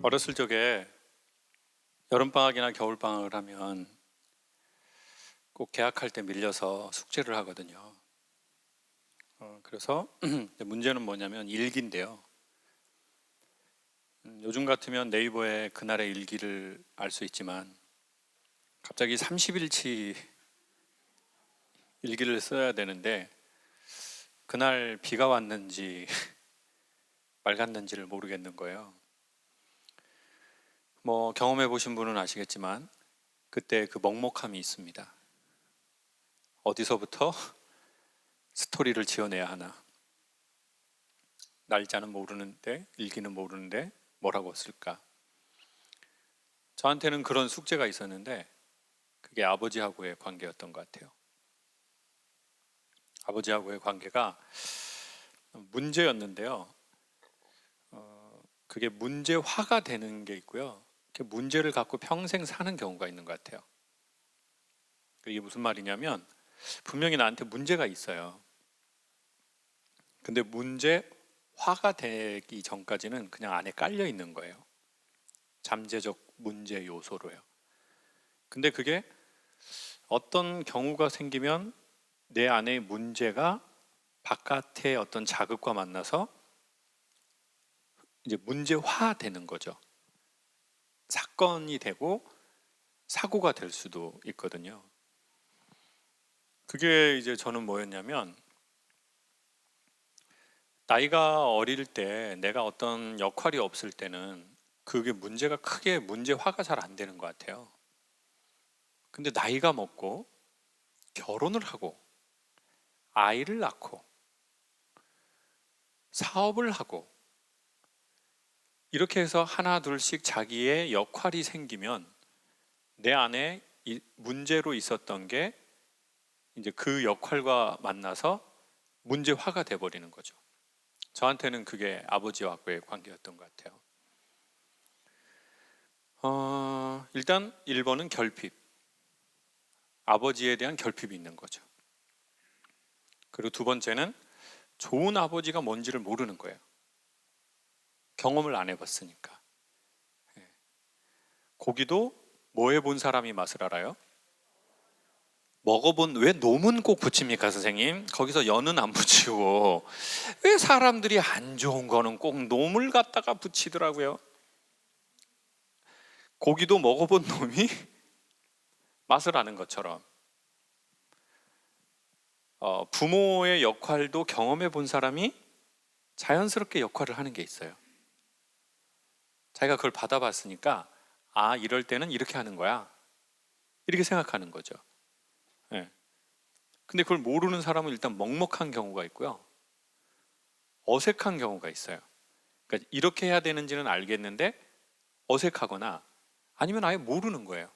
어렸을 적에 여름방학이나 겨울방학을 하면 꼭 개학할 때 밀려서 숙제를 하거든요. 그래서 문제는 뭐냐면 일기인데요. 요즘 같으면 네이버에 그날의 일기를 알 수 있지만 갑자기 30일치 일기를 써야 되는데 그날 비가 왔는지 맑았는지를 모르겠는 거예요. 뭐 경험해 보신 분은 아시겠지만 그때 그 먹먹함이 있습니다. 어디서부터 스토리를 지어내야 하나. 날짜는 모르는데 일기는 모르는데 뭐라고 쓸까. 저한테는 그런 숙제가 있었는데 그게 아버지하고의 관계였던 것 같아요. 아버지하고의 관계가 문제였는데요. 그게 문제화가 되는 게 있고요. 문제를 갖고 평생 사는 경우가 있는 것 같아요. 이게 무슨 말이냐면 분명히 나한테 문제가 있어요. 근데 문제화가 되기 전까지는 그냥 안에 깔려 있는 거예요. 잠재적 문제 요소로요. 근데 그게 어떤 경우가 생기면 내 안의 문제가 바깥의 어떤 자극과 만나서 이제 문제화되는 거죠. 사건이 되고 사고가 될 수도 있거든요. 그게 이제 저는 뭐였냐면 나이가 어릴 때 내가 어떤 역할이 없을 때는 그게 문제가 크게 문제화가 잘 안 되는 것 같아요. 근데 나이가 먹고 결혼을 하고 아이를 낳고 사업을 하고 이렇게 해서 하나 둘씩 자기의 역할이 생기면 내 안에 문제로 있었던 게 이제 그 역할과 만나서 문제화가 돼버리는 거죠. 저한테는 그게 아버지와의 관계였던 것 같아요. 일단 1번은 결핍. 아버지에 대한 결핍이 있는 거죠. 그리고 두 번째는 좋은 아버지가 뭔지를 모르는 거예요. 경험을 안 해봤으니까. 고기도 뭐 해본 사람이 맛을 알아요? 먹어본. 왜 놈은 꼭 붙입니까, 선생님? 거기서 연은 안 붙이고 왜 사람들이 안 좋은 거는 꼭 놈을 갖다가 붙이더라고요. 고기도 먹어본 놈이 맛을 아는 것처럼 부모의 역할도 경험해 본 사람이 자연스럽게 역할을 하는 게 있어요. 자기가 그걸 받아봤으니까 이럴 때는 이렇게 하는 거야, 이렇게 생각하는 거죠. 네. 근데 그걸 모르는 사람은 일단 먹먹한 경우가 있고요, 어색한 경우가 있어요. 그러니까 이렇게 해야 되는지는 알겠는데 어색하거나 아니면 아예 모르는 거예요.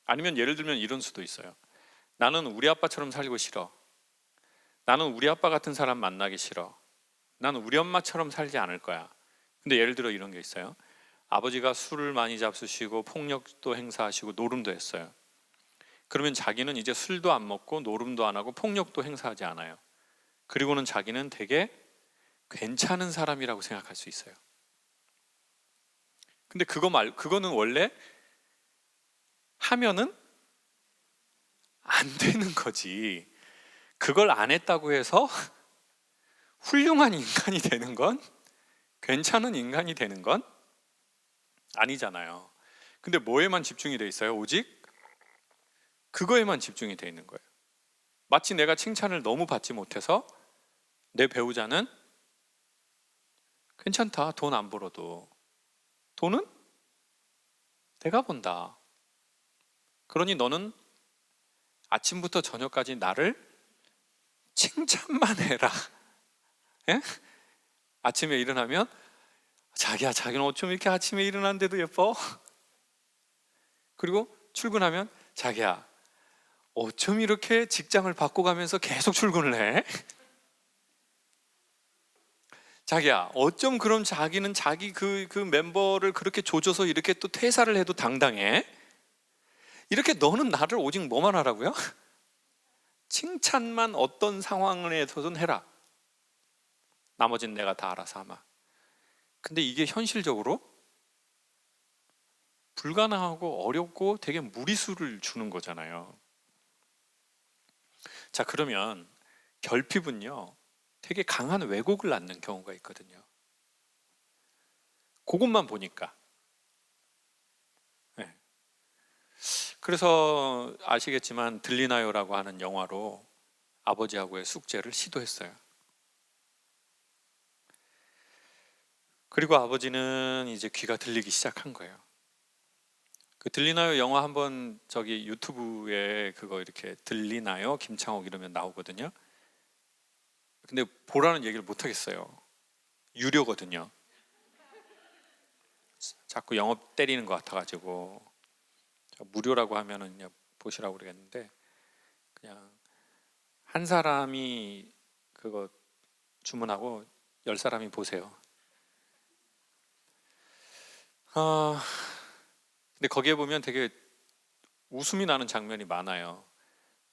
아니면 예를 들면 이런 수도 있어요. 나는 우리 아빠처럼 살고 싫어. 나는 우리 아빠 같은 사람 만나기 싫어. 나는 우리 엄마처럼 살지 않을 거야. 근데 예를 들어 이런 게 있어요. 아버지가 술을 많이 잡수시고 폭력도 행사하시고 노름도 했어요. 그러면 자기는 이제 술도 안 먹고 노름도 안 하고 폭력도 행사하지 않아요. 그리고는 자기는 되게 괜찮은 사람이라고 생각할 수 있어요. 근데 그거는 원래 하면은 안 되는 거지. 그걸 안 했다고 해서 훌륭한 인간이 되는 건, 괜찮은 인간이 되는 건 아니잖아요. 근데 뭐에만 집중이 돼 있어요? 오직 그거에만 집중이 돼 있는 거예요. 마치 내가 칭찬을 너무 받지 못해서 내 배우자는 괜찮다, 돈 안 벌어도 돈은 내가 번다, 그러니 너는 아침부터 저녁까지 나를 칭찬만 해라. 예? 아침에 일어나면 자기야, 자기는 어쩜 이렇게 아침에 일어났는데도 예뻐? 그리고 출근하면 자기야, 어쩜 이렇게 직장을 바꿔가면서 계속 출근을 해? 자기야, 어쩜 그럼 자기는 자기 그 멤버를 그렇게 조져서 이렇게 또 퇴사를 해도 당당해? 이렇게 너는 나를 오직 뭐만 하라고요? 칭찬만 어떤 상황에서든 해라. 나머지는 내가 다 알아서 하마. 근데 이게 현실적으로 불가능하고 어렵고 되게 무리수를 주는 거잖아요. 자, 그러면 결핍은요, 되게 강한 왜곡을 낳는 경우가 있거든요. 그것만 보니까. 네. 그래서 아시겠지만 들리나요라고 하는 영화로 아버지하고의 숙제를 시도했어요. 그리고 아버지는 이제 귀가 들리기 시작한 거예요. 그 들리나요 영화 한번 저기 유튜브에 그거 이렇게 들리나요 김창옥 이러면 나오거든요. 근데 보라는 얘기를 못 하겠어요. 유료거든요. 자꾸 영업 때리는 것 같아가지고 무료라고 하면은 그냥 보시라고 그러겠는데, 그냥 한 사람이 그거 주문하고 10사람이 보세요. 아, 근데 거기에 보면 되게 웃음이 나는 장면이 많아요.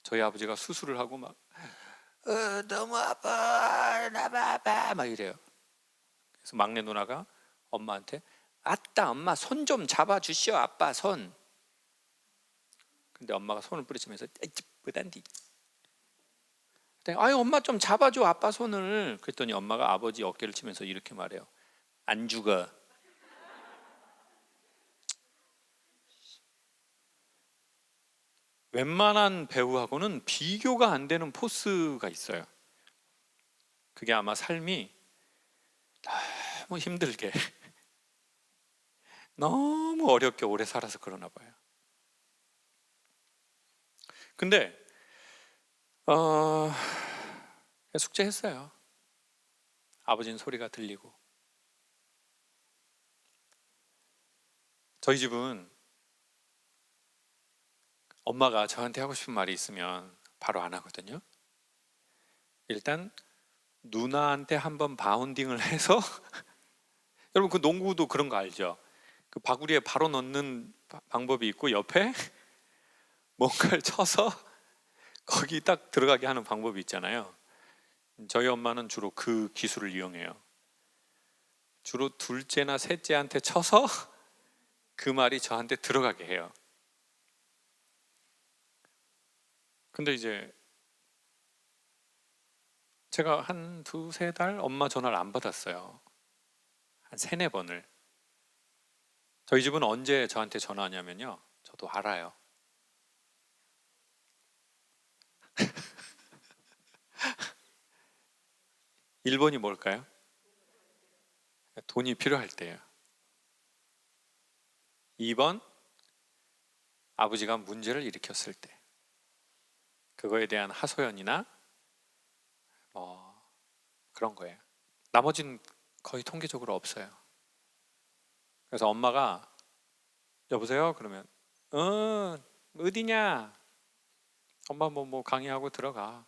저희 아버지가 수술을 하고 막 너무 아파, 너무 아파 막 이래요. 그래서 막내 누나가 엄마한테 아따 엄마 손 좀 잡아주시오 아빠 손. 근데 엄마가 손을 뿌리치면서 뿌단디. 아유 엄마 좀 잡아줘 아빠 손을. 그랬더니 엄마가 아버지 어깨를 치면서 이렇게 말해요. 안 죽어. 웬만한 배우하고는 비교가 안 되는 포스가 있어요. 그게 아마 삶이 너무 힘들게 너무 어렵게 오래 살아서 그러나 봐요. 근데 숙제했어요. 아버지는 소리가 들리고. 저희 집은 엄마가 저한테 하고 싶은 말이 있으면 바로 안 하거든요. 일단 누나한테 한번 바운딩을 해서 여러분 그 농구도 그런 거 알죠? 그 바구리에 바로 넣는 방법이 있고 옆에 뭔가를 쳐서 거기 딱 들어가게 하는 방법이 있잖아요. 저희 엄마는 주로 그 기술을 이용해요. 주로 둘째나 셋째한테 쳐서 그 말이 저한테 들어가게 해요. 근데 이제 제가 한 두세 달 엄마 전화를 안 받았어요. 한 세네 번을. 저희 집은 언제 저한테 전화하냐면요, 저도 알아요. 일 번이 뭘까요? 돈이 필요할 때예요. 2번, 아버지가 문제를 일으켰을 때. 그거에 대한 하소연이나 그런 거예요. 나머지는 거의 통계적으로 없어요. 그래서 엄마가 여보세요? 그러면 어디냐? 엄마 뭐 강의하고 들어가.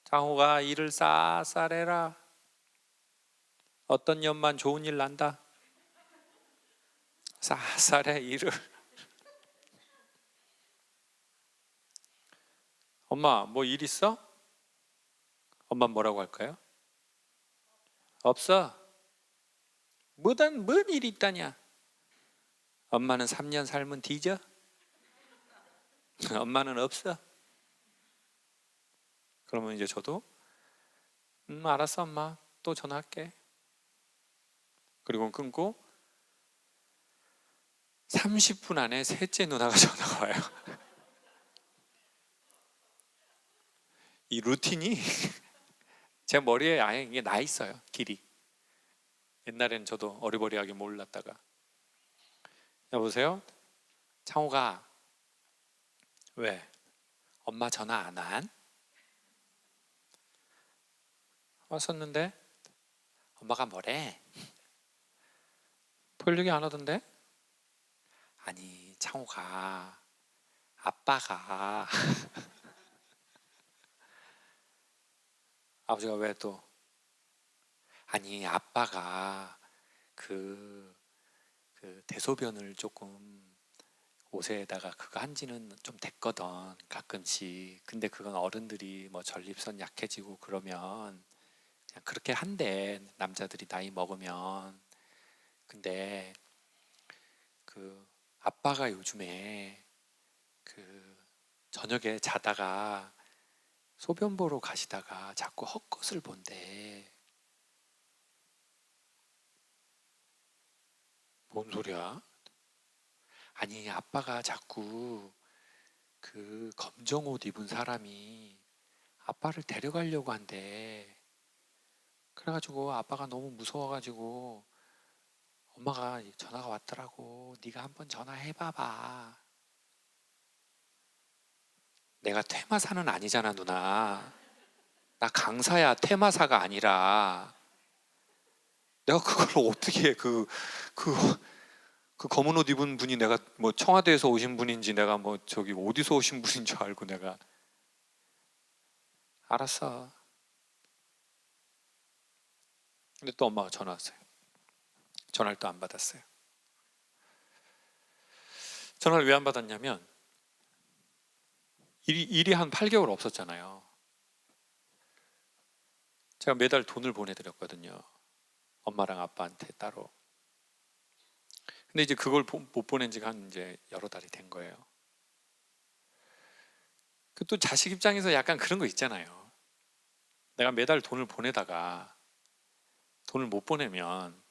장호가 일을 쌀쌀해라. 어떤 년만 좋은 일 난다. 쌀쌀해 일을. 엄마 뭐 일 있어? 엄마 뭐라고 할까요? 없어. 뭔 일이 있다냐? 엄마는 3년 살면 뒤져? 엄마는 없어. 그러면 이제 저도 알았어 엄마 또 전화할게. 그리고 끊고 30분 안에 셋째 누나가 전화가 와요. 이 루틴이 제 머리에 아예 이게 나 있어요. 길이. 옛날에는 저도 어리버리하게 몰랐다가 여보세요? 창호가 왜? 엄마 전화 안 한? 왔었는데 엄마가 뭐래? 별 얘기 안 하던데? 아니 창호가 아빠가 아버지가 왜 또? 아니 아빠가 그 대소변을 조금 옷에다가 그거 한지는 좀 됐거든 가끔씩. 근데 그건 어른들이 뭐 전립선 약해지고 그러면 그냥 그렇게 한대 남자들이 나이 먹으면. 근데 그 아빠가 요즘에 그 저녁에 자다가 소변 보러 가시다가 자꾸 헛것을 본대. 뭔 소리야? 아니, 아빠가 자꾸 그 검정 옷 입은 사람이 아빠를 데려가려고 한대. 그래가지고 아빠가 너무 무서워가지고 엄마가 전화가 왔더라고. 네가 한번 전화해봐봐. 내가 퇴마사는 아니잖아, 누나. 나 강사야, 퇴마사가 아니라. 내가 그걸 어떻게 해? 그, 그 검은 옷 입은 분이 내가 뭐 청와대에서 오신 분인지 내가 뭐 저기 어디서 오신 분인 줄 알고 내가. 알았어. 근데 또 엄마가 전화 왔어요. 전화를 또 안 받았어요. 전화를 왜 안 받았냐면 일이 한 8개월 없었잖아요. 제가 매달 돈을 보내드렸거든요. 엄마랑 아빠한테 따로. 근데 이제 그걸 못 보낸 지가 한 이제 여러 달이 된 거예요. 그 또 자식 입장에서 약간 그런 거 있잖아요. 내가 매달 돈을 보내다가 돈을 못 보내면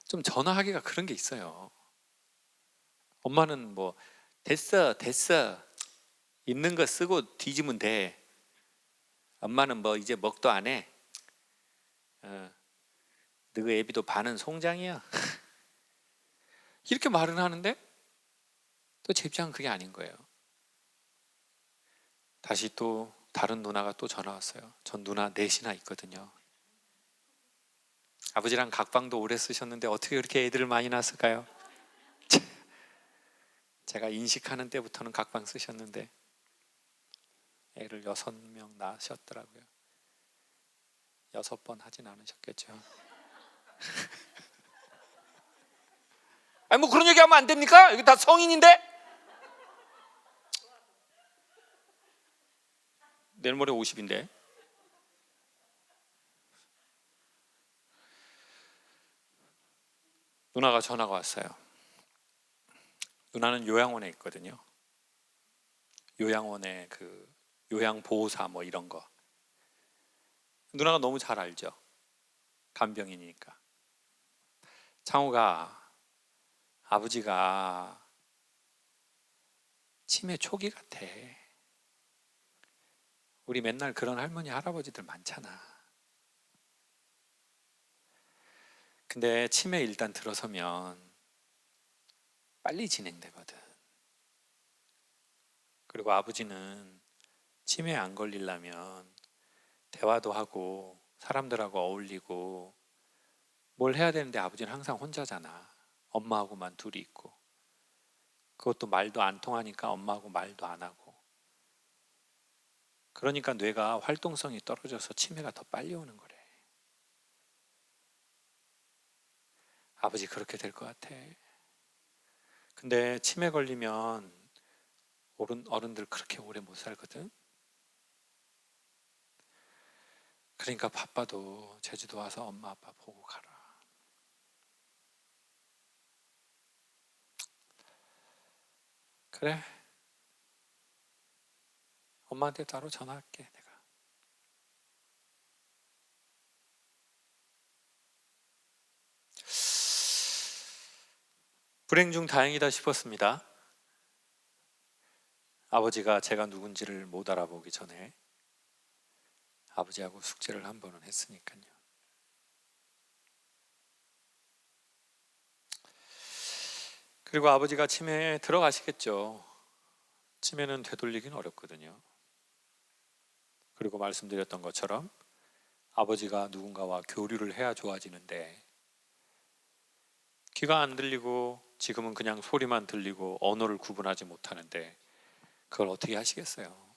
좀 전화하기가 그런 게 있어요. 엄마는 뭐 됐어 있는 거 쓰고 뒤지면 돼. 엄마는 뭐 이제 먹도 안 해. 너희 애비도 반은 송장이야. 이렇게 말은 하는데 또 제 입장은 그게 아닌 거예요. 다시 또 다른 누나가 또 전화 왔어요. 전 누나 넷이나 있거든요. 아버지랑 각방도 오래 쓰셨는데 어떻게 그렇게 애들을 많이 낳았을까요? 제가 인식하는 때부터는 각방 쓰셨는데 애를 6명 낳으셨더라고요. 6번 하진 않으셨겠죠. 아니 뭐 그런 얘기하면 안 됩니까? 여기 다 성인인데? 내일 모레 50인데. 누나가 전화가 왔어요. 누나는 요양원에 있거든요. 요양원에 그 요양보호사 뭐 이런 거. 누나가 너무 잘 알죠. 간병인이니까. 창호가 아버지가 치매 초기 같아. 우리 맨날 그런 할머니 할아버지들 많잖아. 근데 치매 일단 들어서면 빨리 진행되거든. 그리고 아버지는 치매에 안 걸리려면 대화도 하고 사람들하고 어울리고 뭘 해야 되는데 아버지는 항상 혼자잖아. 엄마하고만 둘이 있고. 그것도 말도 안 통하니까 엄마하고 말도 안 하고. 그러니까 뇌가 활동성이 떨어져서 치매가 더 빨리 오는 거래. 아버지 그렇게 될 것 같아. 근데 치매 걸리면 어른들 그렇게 오래 못 살거든. 그러니까 바빠도 제주도 와서 엄마 아빠 보고 가라. 그래. 엄마한테 따로 전화할게 내가. 불행 중 다행이다 싶었습니다. 아버지가 제가 누군지를 못 알아보기 전에 아버지하고 숙제를 한 번은 했으니까요. 그리고 아버지가 치매에 들어가시겠죠. 치매는 되돌리긴 어렵거든요. 그리고 말씀드렸던 것처럼 아버지가 누군가와 교류를 해야 좋아지는데 귀가 안 들리고 지금은 그냥 소리만 들리고 언어를 구분하지 못하는데 그걸 어떻게 하시겠어요?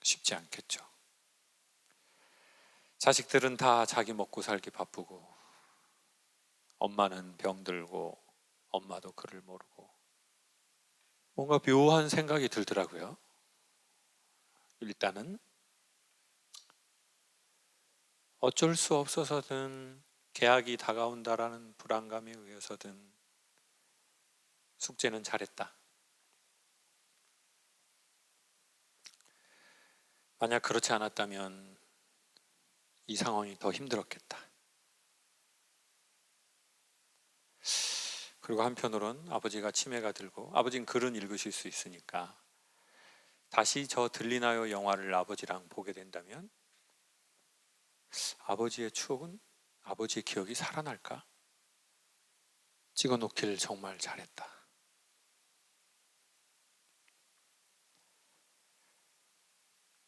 쉽지 않겠죠. 자식들은 다 자기 먹고 살기 바쁘고 엄마는 병들고 엄마도 글을 모르고 뭔가 묘한 생각이 들더라고요. 일단은 어쩔 수 없어서든 계약이 다가온다라는 불안감에 의해서든 숙제는 잘했다. 만약 그렇지 않았다면 이 상황이 더 힘들었겠다. 그리고 한편으론 아버지가 치매가 들고, 아버지는 글은 읽으실 수 있으니까 다시 저 들리나요 영화를 아버지랑 보게 된다면 아버지의 추억은, 아버지의 기억이 살아날까? 찍어놓길 정말 잘했다.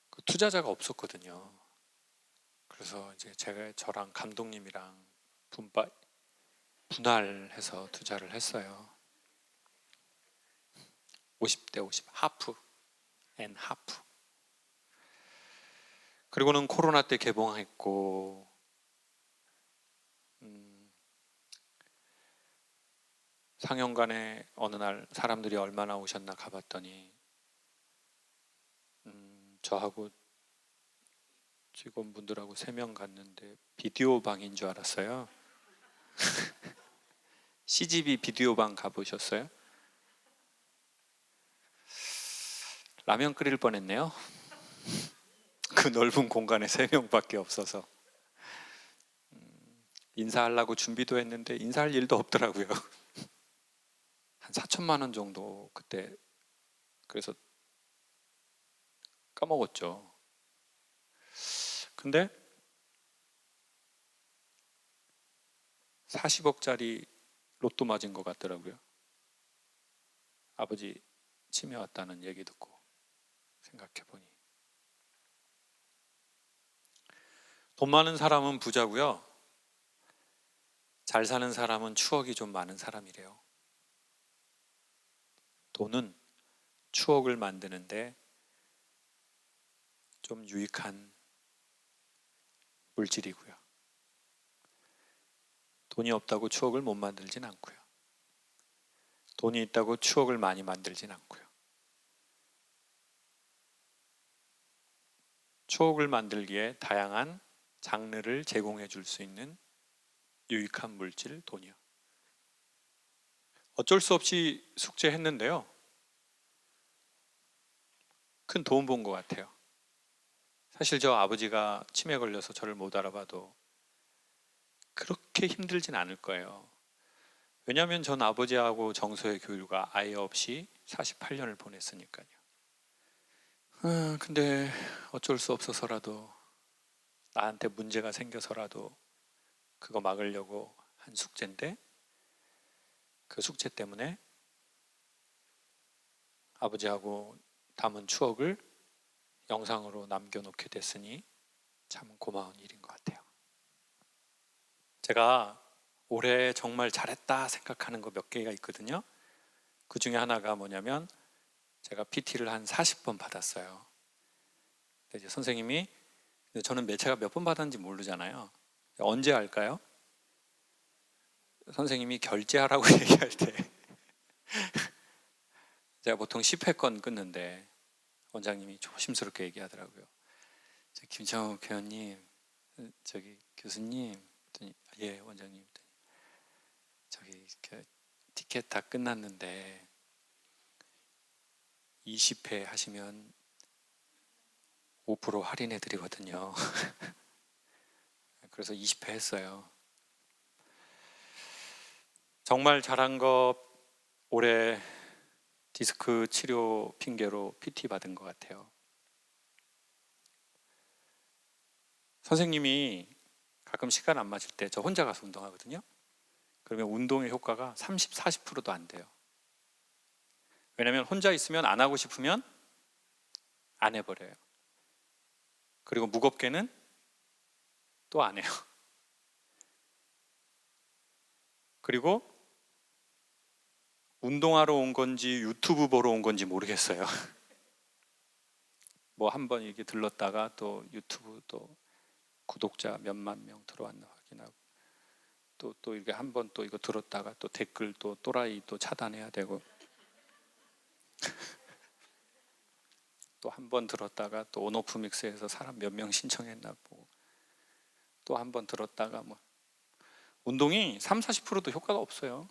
그 투자자가 없었거든요. 그래서 이제 저랑 감독님이랑 분할해서 투자를 했어요. 50대 50, 하프 앤 하프. 그리고는 코로나 때 개봉했고, 상영관에 어느 날 사람들이 얼마나 오셨나 가봤더니 저하고 직원분들하고 3명 갔는데 비디오 방인 줄 알았어요. CGV 비디오 방 가보셨어요? 라면 끓일 뻔했네요. 그 넓은 공간에 3명밖에 없어서 인사하려고 준비도 했는데 인사할 일도 없더라고요. 한 4천만 원 정도 그때, 그래서 까먹었죠. 근데 40억짜리 로또 맞은 것 같더라고요. 아버지 치매 왔다는 얘기 듣고 생각해보니. 돈 많은 사람은 부자고요. 잘 사는 사람은 추억이 좀 많은 사람이래요. 돈은 추억을 만드는데 좀 유익한 물질이고요. 돈이 없다고 추억을 못 만들진 않고요. 돈이 있다고 추억을 많이 만들진 않고요. 추억을 만들기에 다양한 장르를 제공해 줄 수 있는 유익한 물질, 돈이요. 어쩔 수 없이 숙제했는데요. 큰 도움 본 것 같아요. 사실 저 아버지가 치매 걸려서 저를 못 알아봐도 그렇게 힘들진 않을 거예요. 왜냐하면 전 아버지하고 정서의 교류가 아예 없이 48년을 보냈으니까요. 근데 어쩔 수 없어서라도, 나한테 문제가 생겨서라도 그거 막으려고 한 숙제인데, 그 숙제 때문에 아버지하고 담은 추억을 영상으로 남겨놓게 됐으니 참 고마운 일인 것 같아요. 제가 올해 정말 잘했다 생각하는 거 몇 개가 있거든요. 그 중에 하나가 뭐냐면, 제가 PT를 한 40번 받았어요. 근데 이제 선생님이, 저는 매체가 몇 번 받았는지 모르잖아요. 언제 할까요? 선생님이 결제하라고 얘기할 때 제가 보통 10회권 끊는데 원장님이 조심스럽게 얘기하더라고요. 김창욱 회원님, 저기 교수님, 예 원장님, 저기 티켓 다 끝났는데 20회 하시면 5% 할인해 드리거든요. 그래서 20회 했어요. 정말 잘한 거, 올해 디스크 치료 핑계로 PT 받은 것 같아요. 선생님이 가끔 시간 안 맞을 때 저 혼자 가서 운동하거든요. 그러면 운동의 효과가 30, 40%도 안 돼요. 왜냐하면 혼자 있으면 안 하고 싶으면 안 해버려요. 그리고 무겁게는 또 안 해요. 그리고 운동하러 온 건지 유튜브 보러 온 건지 모르겠어요. 뭐 한번 이렇게 들렀다가 또 유튜브 또 구독자 몇만 명 들어왔나 확인하고, 또 이렇게 한번 또 이거 들었다가 또 댓글 또 또라이 또 차단해야 되고, 또 한 번 들었다가 또 온오프 믹스에서 사람 몇 명 신청했나 보고, 또 한 번 들었다가 뭐 운동이 30-40%도 효과가 없어요.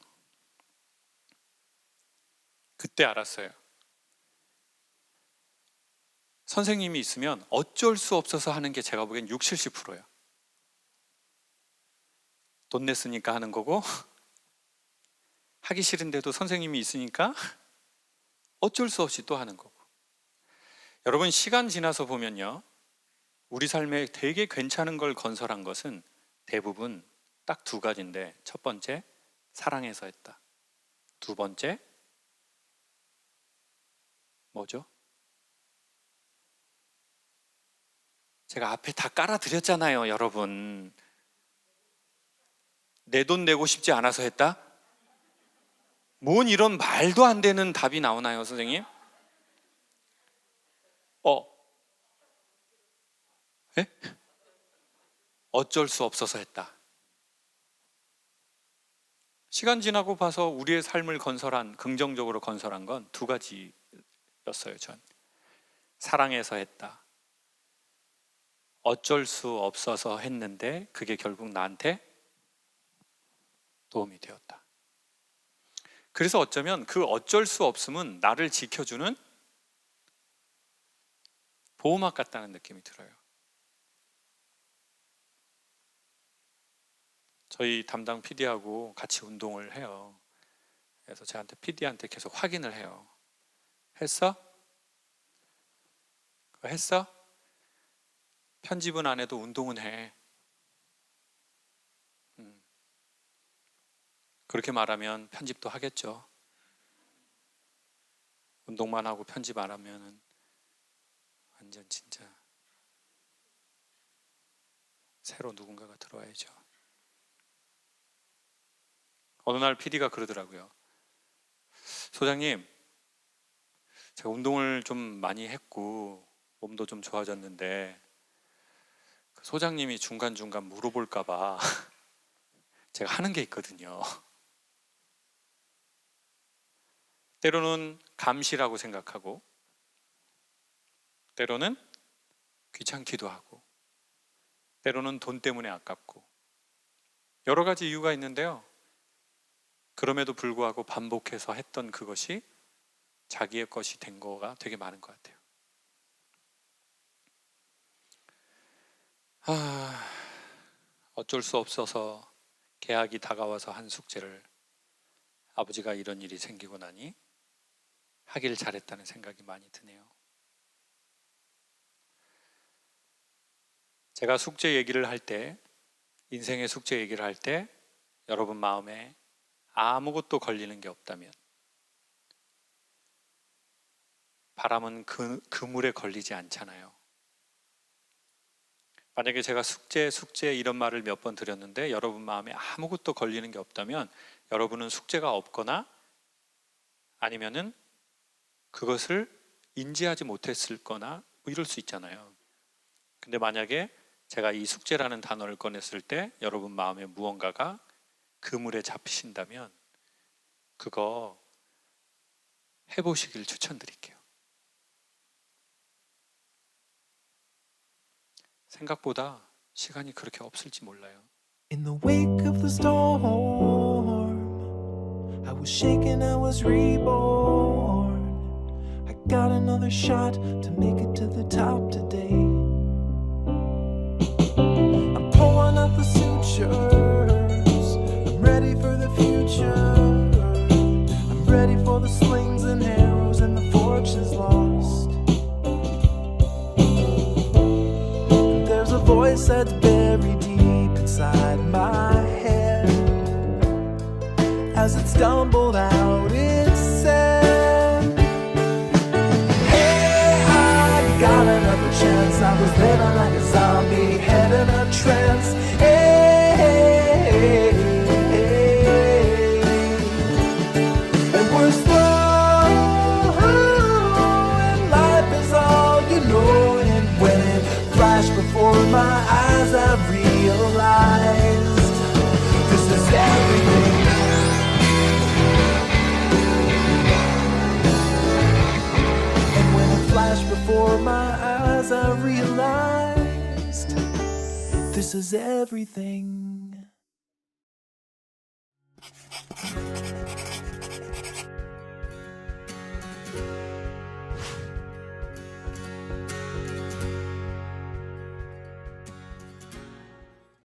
그때 알았어요. 선생님이 있으면 어쩔 수 없어서 하는 게 제가 보기엔 60-70%예요. 돈 냈으니까 하는 거고 하기 싫은데도 선생님이 있으니까 어쩔 수 없이 또 하는 거고. 여러분, 시간 지나서 보면요, 우리 삶에 되게 괜찮은 걸 건설한 것은 대부분 딱 두 가지인데, 첫 번째, 사랑해서 했다. 두 번째, 뭐죠? 제가 앞에 다 깔아드렸잖아요, 여러분. 내 돈 내고 싶지 않아서 했다? 뭔 이런 말도 안 되는 답이 나오나요, 선생님? 예? 어쩔 수 없어서 했다. 시간 지나고 봐서 우리의 삶을 건설한, 긍정적으로 건설한 건 두 가지였어요, 전. 사랑해서 했다. 어쩔 수 없어서 했는데 그게 결국 나한테 도움이 되었다. 그래서 어쩌면 그 어쩔 수 없음은 나를 지켜주는 보호막 같다는 느낌이 들어요. 저희 담당 PD하고 같이 운동을 해요. 그래서 저한테 PD한테 계속 확인을 해요. 했어? 했어? 편집은 안 해도 운동은 해. 그렇게 말하면 편집도 하겠죠. 운동만 하고 편집 안 하면 완전 진짜 새로 누군가가 들어와야죠. 어느 날 PD가 그러더라고요. 소장님, 제가 운동을 좀 많이 했고 몸도 좀 좋아졌는데 소장님이 중간중간 물어볼까 봐 제가 하는 게 있거든요. 때로는 감시라고 생각하고 때로는 귀찮기도 하고 때로는 돈 때문에 아깝고 여러 가지 이유가 있는데요. 그럼에도 불구하고 반복해서 했던 그것이 자기의 것이 된 거가 되게 많은 것 같아요. 어쩔 수 없어서 개학이 다가와서 한 숙제를 아버지가 이런 일이 생기고 나니 하길 잘했다는 생각이 많이 드네요. 제가 숙제 얘기를 할 때, 인생의 숙제 얘기를 할 때 여러분 마음에 아무것도 걸리는 게 없다면, 바람은 그물에 걸리지 않잖아요. 만약에 제가 숙제 이런 말을 몇 번 드렸는데 여러분 마음에 아무것도 걸리는 게 없다면 여러분은 숙제가 없거나 아니면은 그것을 인지하지 못했을 거나 뭐 이럴 수 있잖아요. 근데 만약에 제가 이 숙제라는 단어를 꺼냈을 때 여러분 마음에 무언가가 그물에 잡히신다면 그거 해보시길 추천드릴게요. 생각보다 시간이 그렇게 없을지 몰라요. In the wake of the storm, I was shaken, I was reborn. I got another shot to make it to the top today. I'm pulling up the sutures, I'm ready for the future. I'm ready for the slings and arrows and the fortunes lost. And there's a voice that's buried deep inside my head. As it stumbled out, it said, hey, I got another chance. I was living like a zombie, head in a trance. Hey, hey, hey. And we're slow, and life is all you know. And when it flashed before my eyes, I realized this is everything. And when it flashed before my eyes, I realized this is everything. Hey,